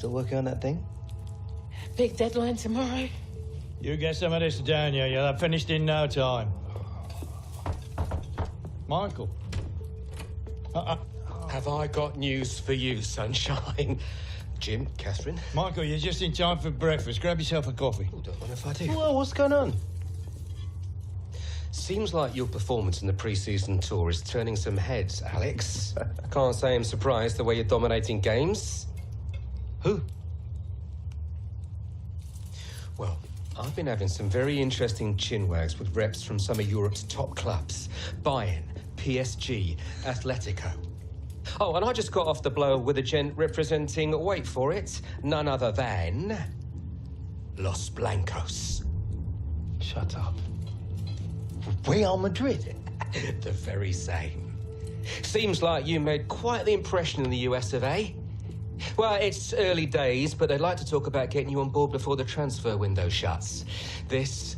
still working on that thing? Big deadline tomorrow. You get some of this down here. You'll have finished in no time. Michael. Have I got news for you, sunshine? Jim, Catherine? Michael, you're just in time for breakfast. Grab yourself a coffee. Oh, don't mind if I do. Well, what's going on? Seems like your performance in the pre-season tour is turning some heads, Alex. Can't say I'm surprised the way you're dominating games. Who? Well, I've been having some very interesting chinwags with reps from some of Europe's top clubs. Bayern, PSG, Atletico. Oh, and I just got off the blow with a gent representing, wait for it, none other than Los Blancos. Shut up. Real Madrid? The very same. Seems like you made quite the impression in the US of A. Well, it's early days, but they'd like to talk about getting you on board before the transfer window shuts. This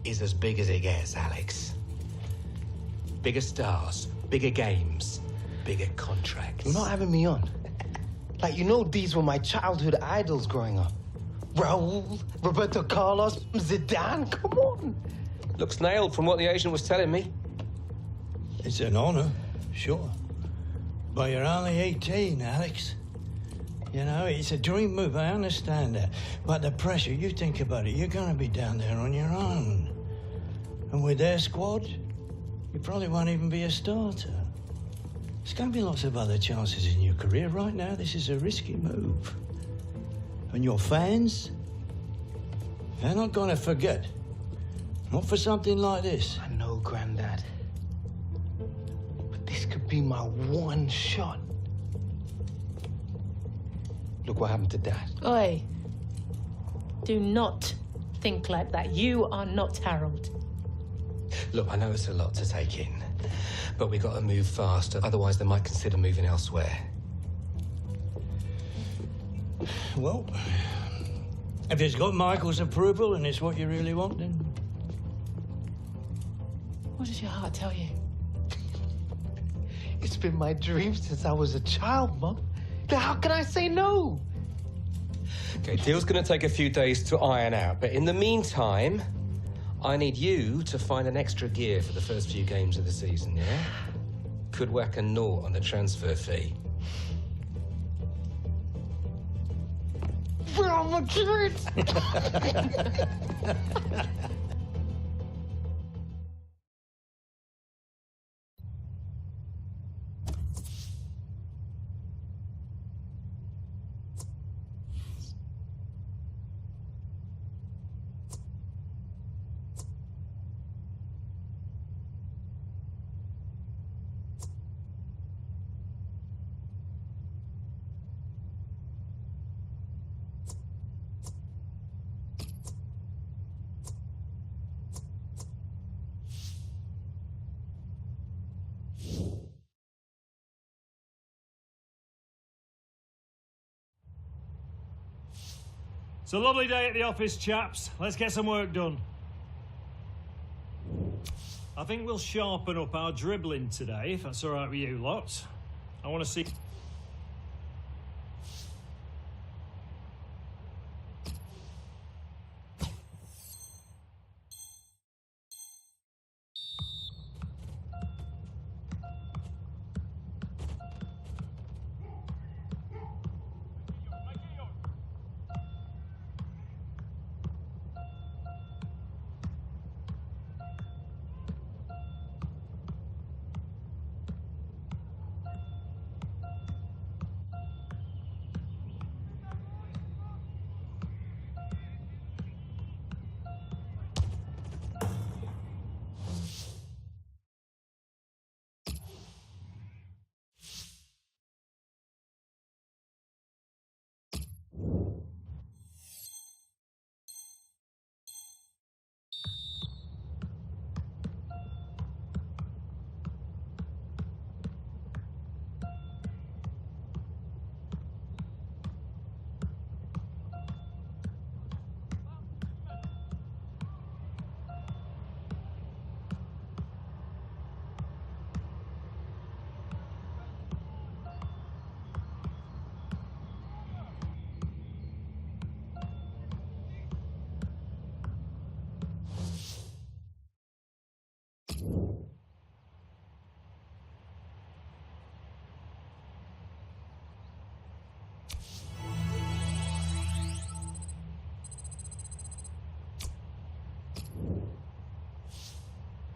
is as big as it gets, Alex. Bigger stars, bigger games, bigger contracts. You're not having me on. Like, you know, these were my childhood idols growing up. Raul, Roberto Carlos, Zidane, come on. Looks nailed from what the agent was telling me. It's an honour, sure. But you're only 18, Alex. You know, it's a dream move, I understand that. But the pressure, you think about it, you're going to be down there on your own. And with their squad, you probably won't even be a starter. There's going to be lots of other chances in your career. Right now, this is a risky move. And your fans, they're not going to forget. Not for something like this. I know, Grandad. But this could be my one shot. Look what happened to Dad. Oi. Do not think like that. You are not Harold. Look, I know it's a lot to take in, but we got to move fast, otherwise they might consider moving elsewhere. Well, if it's got Michael's approval and it's what you really want, then... What does your heart tell you? It's been my dream since I was a child, Mum. How can I say no? Okay, deal's gonna take a few days to iron out, but in the meantime, I need you to find an extra gear for the first few games of the season, yeah? Could whack a naught on the transfer fee. Real Madrid! It's a lovely day at the office, chaps. Let's get some work done. I think we'll sharpen up our dribbling today, if that's all right with you lot. I want to see...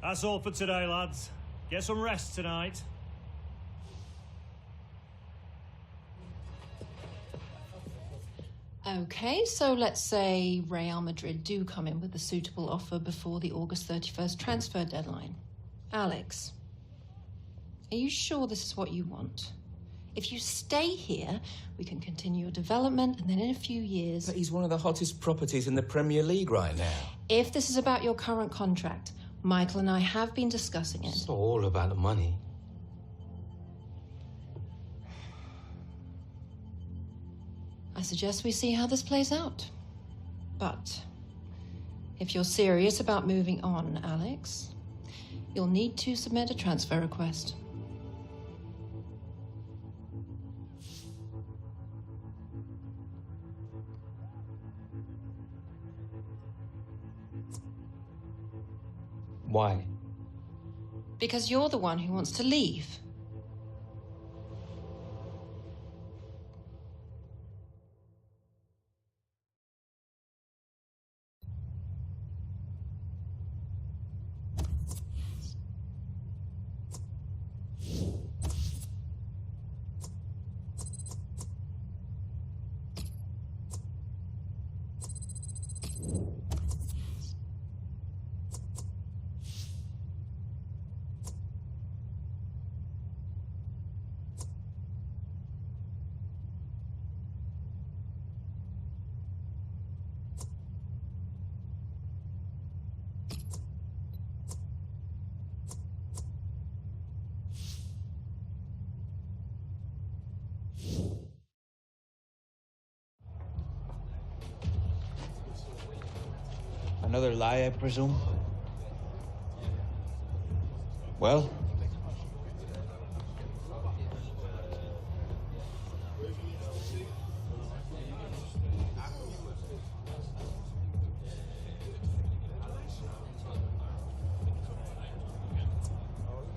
That's all for today, lads. Get some rest tonight. Okay, so let's say Real Madrid do come in with a suitable offer before the August 31st transfer deadline. Alex, are you sure this is what you want? If you stay here, we can continue your development, and then in a few years... But he's one of the hottest properties in the Premier League right now. If this is about your current contract, Michael and I have been discussing it. It's not all about the money. I suggest we see how this plays out. But if you're serious about moving on, Alex, you'll need to submit a transfer request. Why? Because you're the one who wants to leave. Another lie, I presume? Well?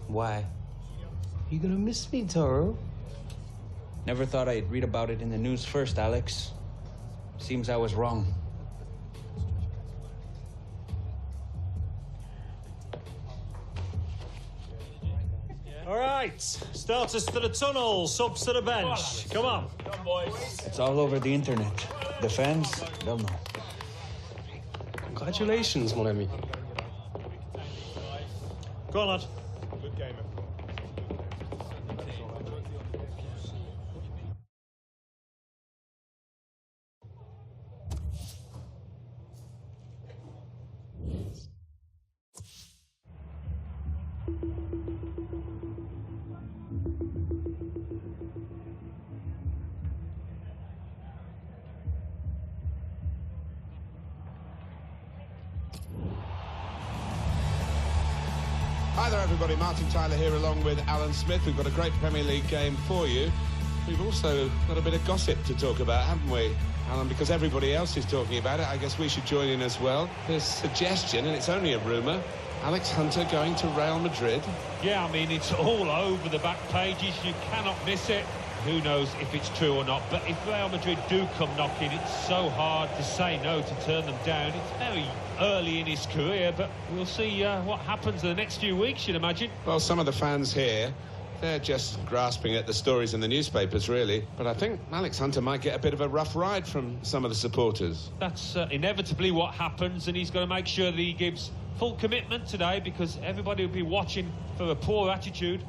Why? You gonna miss me, Toro? Never thought I'd read about it in the news first, Alex. Seems I was wrong. All right, starters to the tunnel, subs to the bench. Come on. Come, boys. It's all over the internet. The fans, they'll know. Congratulations, mon ami. Go on, lad. Good game. Hi there, everybody. Martin Tyler here along with Alan Smith. We've got a great Premier League game for you. We've also got a bit of gossip to talk about, haven't we, Alan? Because everybody else is talking about it, I guess we should join in as well. There's suggestion, and it's only a rumour, Alex Hunter going to Real Madrid. Yeah, I mean, it's all over the back pages. You cannot miss it. Who knows if it's true or not, but if Real Madrid do come knocking, it's so hard to say no, to turn them down. It's very early in his career, but we'll see what happens in the next few weeks, you'd imagine. Well, some of the fans here, they're just grasping at the stories in the newspapers, really. But I think Alex Hunter might get a bit of a rough ride from some of the supporters. That's inevitably what happens, and he's got to make sure that he gives full commitment today, because everybody will be watching for a poor attitude.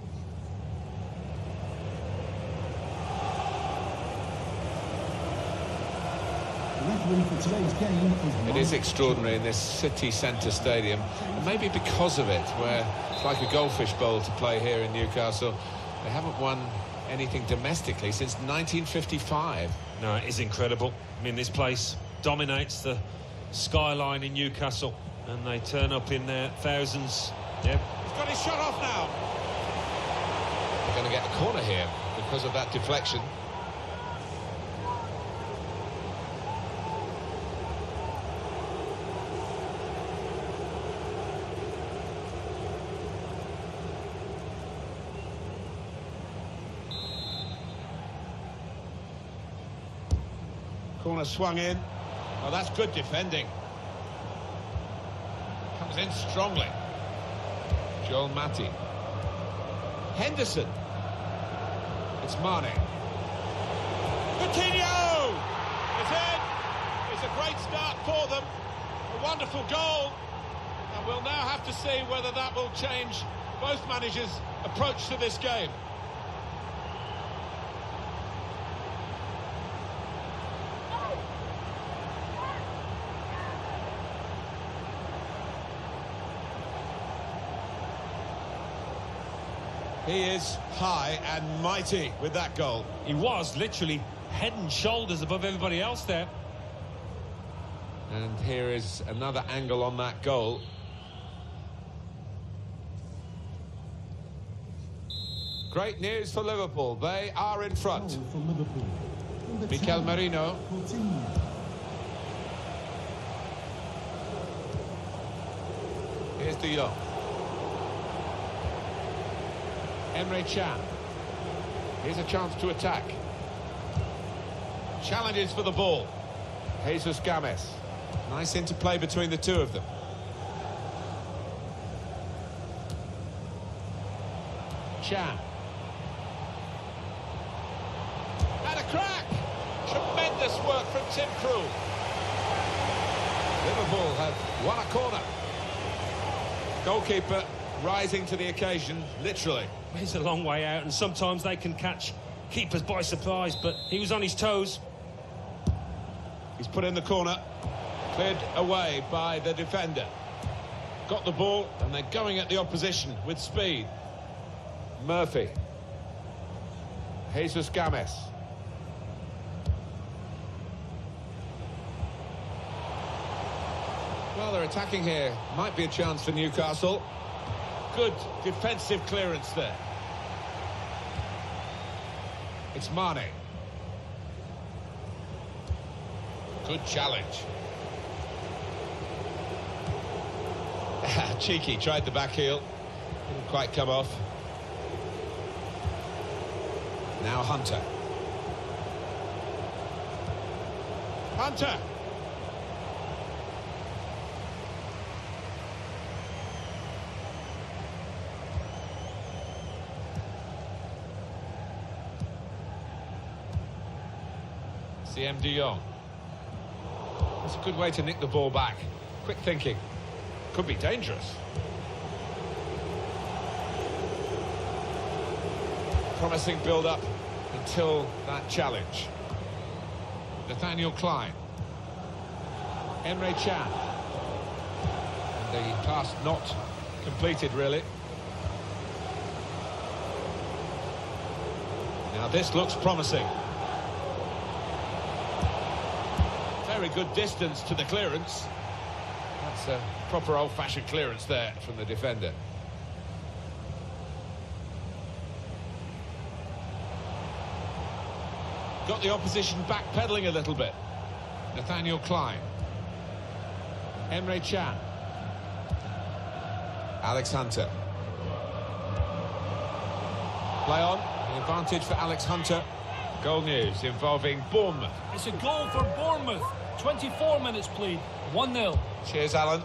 It is extraordinary in this city centre stadium, and maybe because of it, where it's like a goldfish bowl to play here in Newcastle. They haven't won anything domestically since 1955. No, it is incredible. I mean, this place dominates the skyline in Newcastle, and they turn up in their thousands. Yeah. He's got his shot off now. They're going to get a corner here because of that deflection. Corner swung in. Oh, that's good defending. Comes in strongly. Joel Matip. Henderson. It's Mane. Coutinho! It's in! It's a great start for them. A wonderful goal. And we'll now have to see whether that will change both managers' approach to this game. He is high and mighty with that goal. He was literally head and shoulders above everybody else there. And here is another angle on that goal. Great news for Liverpool. They are in front. Mikel Merino. Here's De Jong. Emre Can. Here's a chance to attack. Challenges for the ball. Jesus Games. Nice interplay between the two of them. Can. And a crack! Tremendous work from Tim Krul. Liverpool have won a corner. Goalkeeper rising to the occasion, literally. He's a long way out, and sometimes they can catch keepers by surprise, but he was on his toes. He's put in the corner, cleared away by the defender. Got the ball, and they're going at the opposition with speed. Murphy. Jesus Games. Well, they're attacking here. Might be a chance for Newcastle. Good defensive clearance there. It's Mane. Good challenge. Cheeky, tried the back heel. Didn't quite come off. Now Hunter. Hunter! CM De Jong. That's a good way to nick the ball back. Quick thinking. Could be dangerous. Promising build-up until that challenge. Nathaniel Klein. Emre Can. And the pass not completed, really. Now this looks promising. Very good distance to the clearance. That's a proper old-fashioned clearance there from the defender. Got the opposition backpedaling a little bit. Nathaniel Klein. Emre Can. Alex Hunter. Play on. The advantage for Alex Hunter. Goal news involving Bournemouth. It's a goal for Bournemouth. 24 minutes played. 1-0. Cheers, Alan.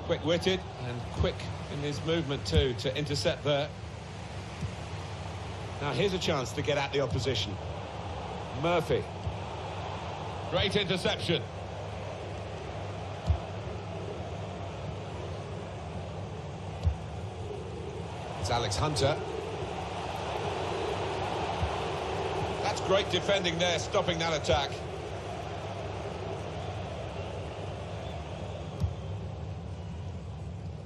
Quick-witted and quick in his movement too to intercept there. Now here's a chance to get at the opposition. Murphy. Great interception. It's Alex Hunter. That's great defending there, stopping that attack.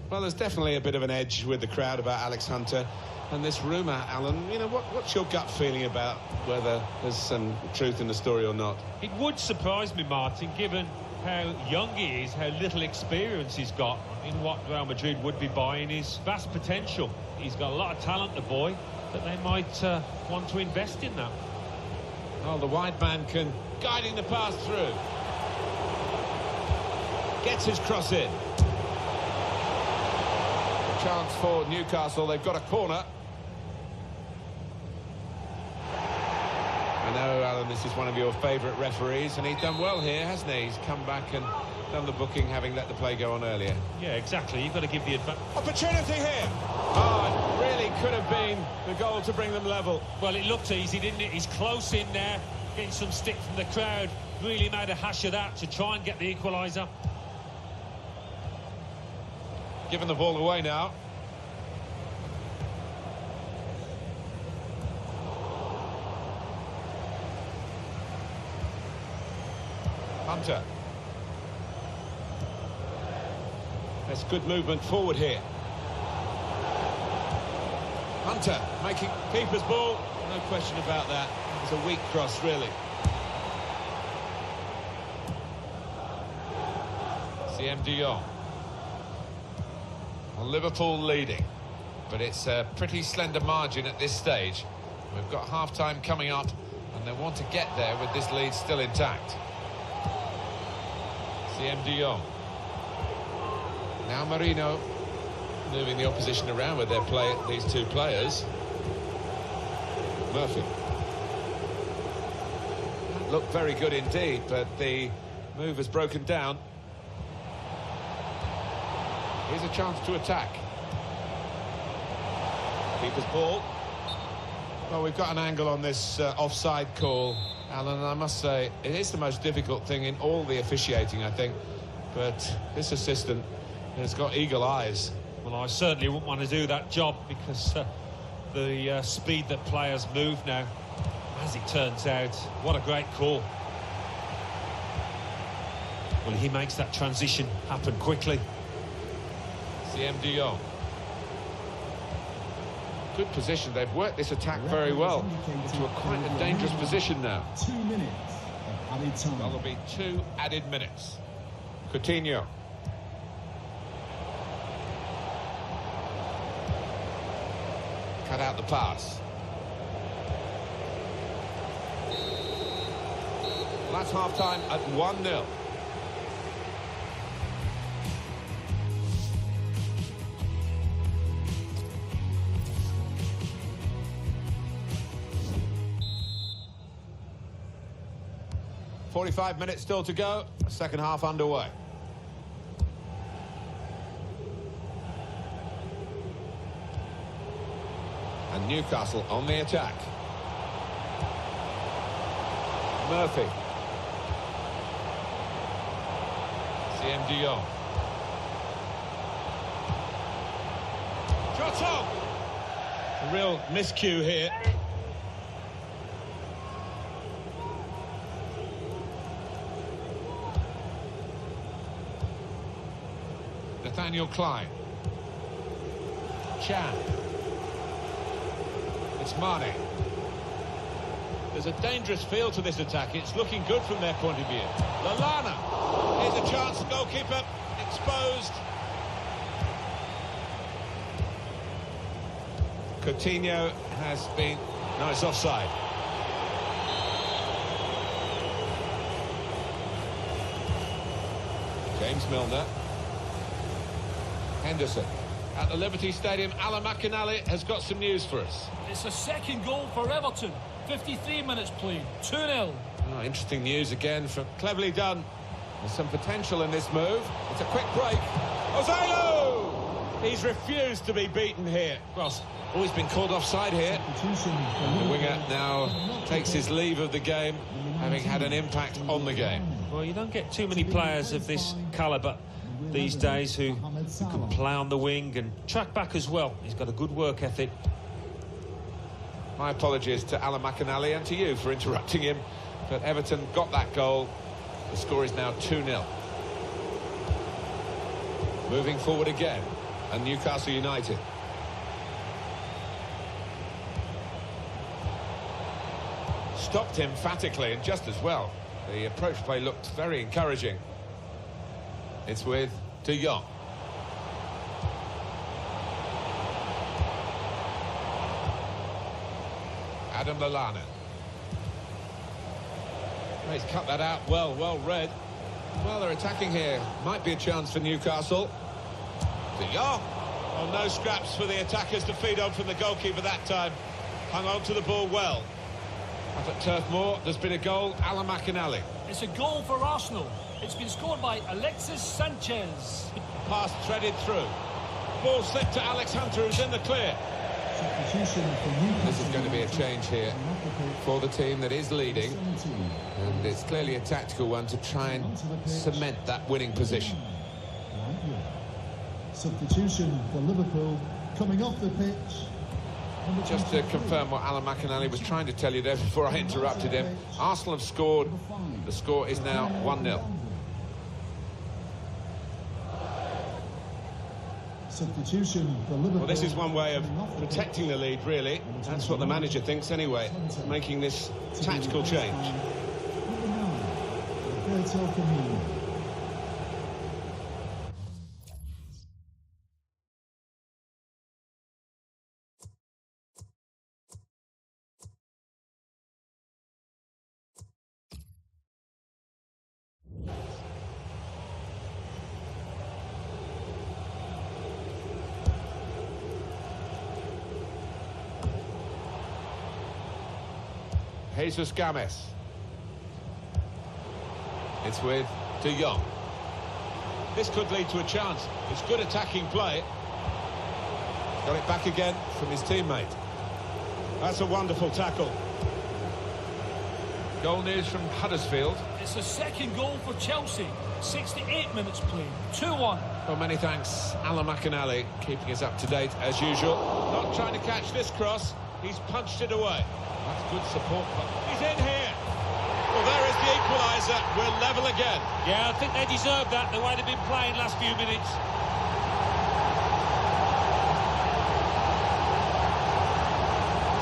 Well, there's definitely a bit of an edge with the crowd about Alex Hunter. And this rumour, Alan, you know, what's your gut feeling about whether there's some truth in the story or not? It would surprise me, Martin, given how young he is, how little experience he's got in what Real Madrid would be buying, his vast potential. He's got a lot of talent, the boy, but they might want to invest in that. Well, the wide man guiding the pass through. Gets his cross in. A chance for Newcastle. They've got a corner. I know, Alan, this is one of your favourite referees, and he's done well here, hasn't he? He's come back and done the booking, having let the play go on earlier. Yeah, exactly. You've got to give the advantage. Opportunity here! Oh, it really could have been the goal to bring them level. Well, it looked easy, didn't it? He's close in there, getting some stick from the crowd. Really made a hash of that to try and get the equaliser. Giving the ball away now. Hunter. That's good movement forward here. Hunter making keeper's ball. No question about that. It's a weak cross, really. CM de Jong. Well, Liverpool leading, but it's a pretty slender margin at this stage. We've got half-time coming up, and they want to get there with this lead still intact. CM de Jong. Now Marino moving the opposition around with their play. These two players. Murphy. Looked very good indeed, but the move has broken down. Here's a chance to attack. Keeper's ball. Well, we've got an angle on this offside call, Alan, and I must say it is the most difficult thing in all the officiating, I think. But this assistant has got eagle eyes. Well, I certainly wouldn't want to do that job because the speed that players move now, as it turns out, what a great call. Well, he makes that transition happen quickly. CM de Jong. Good position. They've worked this attack very well into quite a dangerous position now. 2 minutes of added time. Well, there'll be 2 added minutes. Coutinho. Cut out the pass. Well, that's half-time at 1-0. .45 minutes still to go. Second half underway. And Newcastle on the attack. Murphy. CM de Jong. Shot on! A real miscue here. Nathaniel Klein. Chan. It's Mane. There's a dangerous feel to this attack. It's looking good from their point of view. Lallana. Here's a chance. Goalkeeper exposed. Coutinho has been... No, it's offside. James Milner. Henderson. At the Liberty Stadium, Alan McInally has got some news for us. It's a second goal for Everton. 53 minutes played. 2-0. Oh, interesting news again. Cleverly done. There's some potential in this move. It's a quick break. Ozalo! He's refused to be beaten here. Well, always been called offside here. The winger now takes his leave of the game, having had an impact on the game. Well, you don't get too many players of this calibre these days who can play on the wing and track back as well. He's got a good work ethic. My apologies to Alan McInally and to you for interrupting him, but Everton got that goal. The score is now 2-0. Moving forward again, and Newcastle United. Stopped emphatically and just as well. The approach play looked very encouraging. It's with de Jong. Adam Lallana. Oh, he's cut that out well read. Well, they're attacking here. Might be a chance for Newcastle. De Jong. Oh, no scraps for the attackers to feed on from the goalkeeper that time. Hung on to the ball well. Up at Turf Moor, there's been a goal. Alan McInally. It's a goal for Arsenal. It's been scored by Alexis Sanchez. Pass threaded through. Ball slipped to Alex Hunter, who's in the clear. This is going to be a change here for the team that is leading, and it's clearly a tactical one to try and cement that winning position. Substitution for Liverpool coming off the pitch. Just to confirm what Alan McInally was trying to tell you there before I interrupted him, Arsenal have scored. The score is now 1-0. Substitution for Liverpool. Well, this is one way of protecting the lead, really. That's what the manager thinks anyway, making this tactical change. Jesus Games. It's with De Jong. This could lead to a chance. It's good attacking play. Got it back again from his teammate. That's a wonderful tackle. Goal news from Huddersfield. It's the second goal for Chelsea. 68 minutes played. 2-1. Well, many thanks, Alan McInally, keeping us up to date as usual. Not trying to catch this cross. He's punched it away. That's good support. He's in here. Well, there is the equaliser. We're level again. Yeah, I think they deserve that, the way they've been playing last few minutes.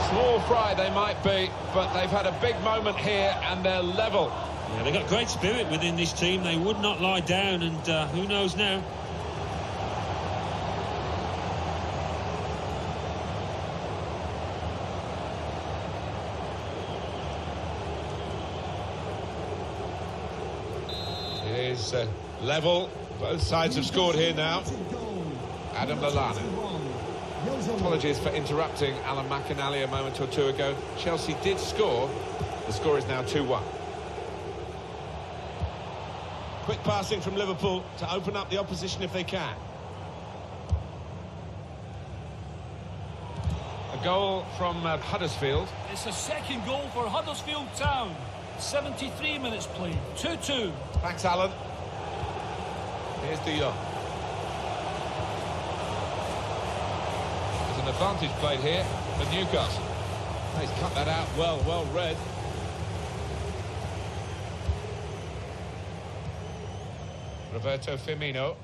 Small fry they might be, but they've had a big moment here and they're level. Yeah, they've got great spirit within this team. They would not lie down, and who knows now? It is level. Both sides have scored here now. Adam Lallana. Apologies for interrupting Alan McInally a moment or two ago. Chelsea did score. The score is now 2-1. Quick passing from Liverpool to open up the opposition if they can. A goal from Huddersfield. It's a second goal for Huddersfield Town. 73 minutes played. 2-2. Thanks, Alan. Here's De Jong. There's an advantage played here for Newcastle. He's cut that out well read. Roberto Firmino.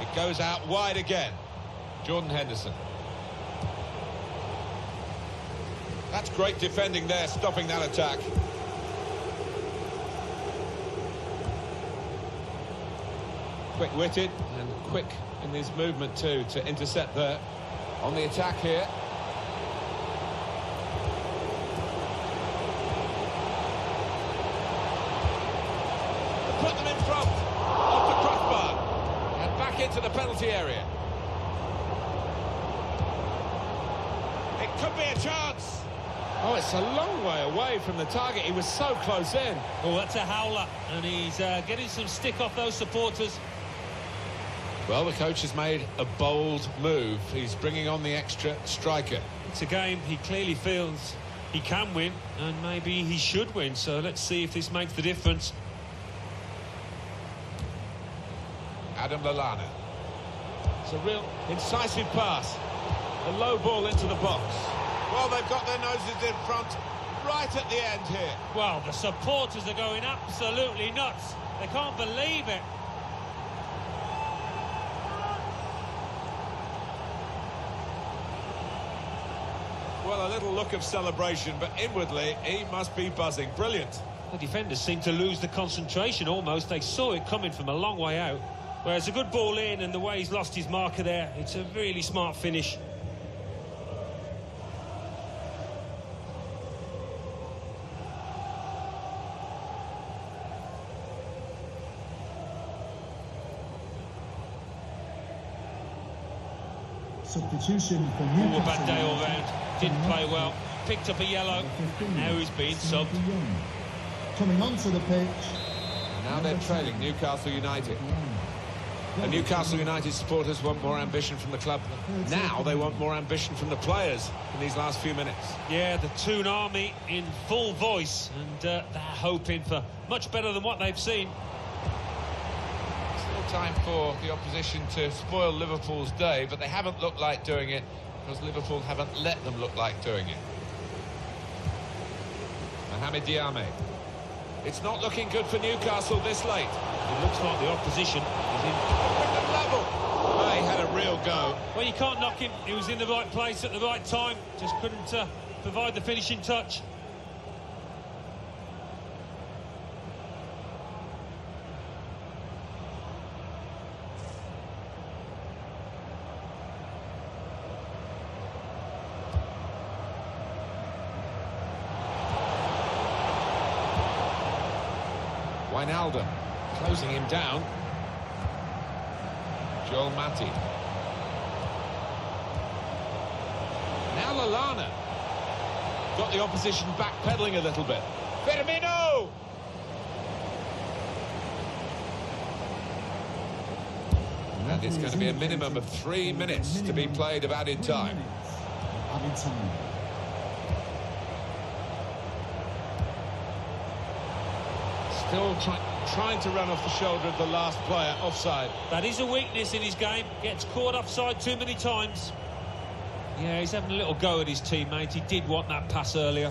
It goes out wide again. Jordan Henderson. That's great defending there, stopping that attack. Quick-witted and quick in his movement too to intercept there. On the attack here. Put them in front of the crossbar and back into the penalty area. It could be a chance. Oh, it's a long way away from the target. He was so close in. Oh, that's a howler, and he's getting some stick off those supporters. Well, the coach has made a bold move. He's bringing on the extra striker. It's a game he clearly feels he can win, and maybe he should win. So let's see if this makes the difference. Adam Lallana. It's a real incisive pass. A low ball into the box. Well, they've got their noses in front right at the end here. Well, the supporters are going absolutely nuts. They can't believe it. Well, a little look of celebration, but inwardly, he must be buzzing. Brilliant. The defenders seem to lose the concentration almost. They saw it coming from a long way out. Whereas a good ball in, and the way he's lost his marker there, it's a really smart finish. Substitution for Newcastle. A bad day all round. Didn't play well. picked up a yellow. Now he's being subbed. Coming onto the pitch. Now they're trailing Newcastle United. And Newcastle United supporters want more ambition from the club. Now they want more ambition from the players in these last few minutes. Yeah, the Toon Army in full voice, and they're hoping for much better than what they've seen. Still time for the opposition to spoil Liverpool's day, but they haven't looked like doing it because Liverpool haven't let them look like doing it. Mohamed Diame. It's not looking good for Newcastle this late. It looks like the opposition is in... level. Oh, he had a real go. Well, you can't knock him. He was in the right place at the right time. Just couldn't provide the finishing touch. Wijnaldum closing him down. Joel Matip. Now Lallana. Got the opposition backpedaling a little bit. Firmino! And it's going to be a minimum of 3 minutes to be played of added time. Still trying to run off the shoulder of the last player, offside. That is a weakness in his game. Gets caught offside too many times. Yeah, he's having a little go at his teammate. He did want that pass earlier.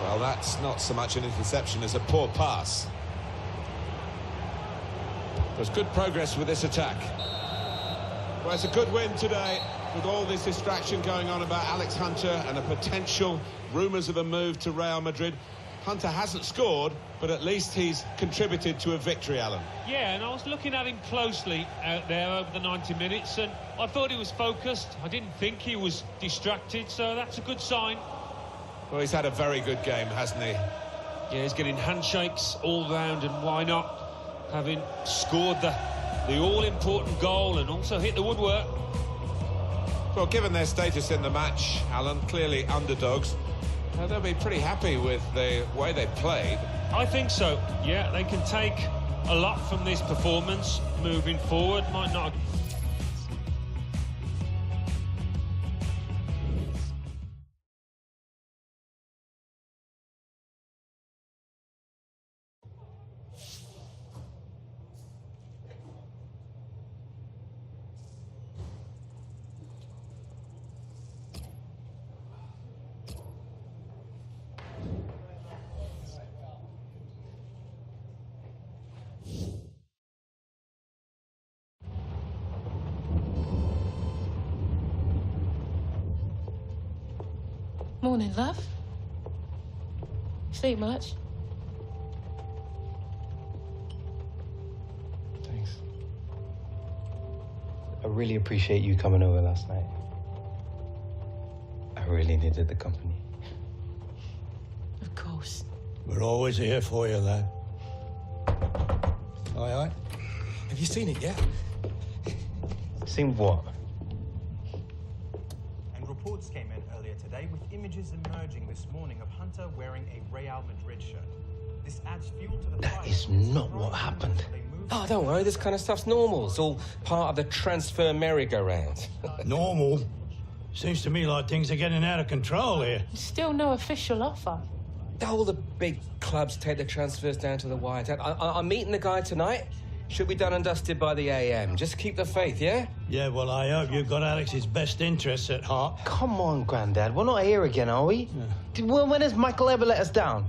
Well, that's not so much an interception as a poor pass. There's good progress with this attack. Well, it's a good win today with all this distraction going on about Alex Hunter and the potential rumours of a move to Real Madrid. Hunter hasn't scored, but at least he's contributed to a victory, Alan. Yeah, and I was looking at him closely out there over the 90 minutes, and I thought he was focused. I didn't think he was distracted, so that's a good sign. Well, he's had a very good game, hasn't he? Yeah, he's getting handshakes all round, and why not? Having scored the all-important goal and also hit the woodwork. Well, given their status in the match, Alan, clearly underdogs, they'll be pretty happy with the way they played. I think so. Yeah, they can take a lot from this performance moving forward. Might not... Morning, love. Sleep much? Thanks. I really appreciate you coming over last night. I really needed the company. Of course. We're always here for you, lad. Aye, aye. Have you seen it yet? Seen what? And reports came in earlier today with images emerging this morning of Hunter wearing a Real Madrid shirt. This adds fuel to the fire. That is not what happened. Oh, don't worry, this kind of stuff's normal. It's all part of the transfer merry-go-round. Normal? Seems to me like things are getting out of control here. Still no official offer. All the big clubs take the transfers down to the wire. I'm meeting the guy tonight. Should be done and dusted by the AM. Just keep the faith, yeah? Yeah, well, I hope you've got Alex's best interests at heart. Come on, Grandad. We're not here again, are we? Yeah. When has Michael ever let us down?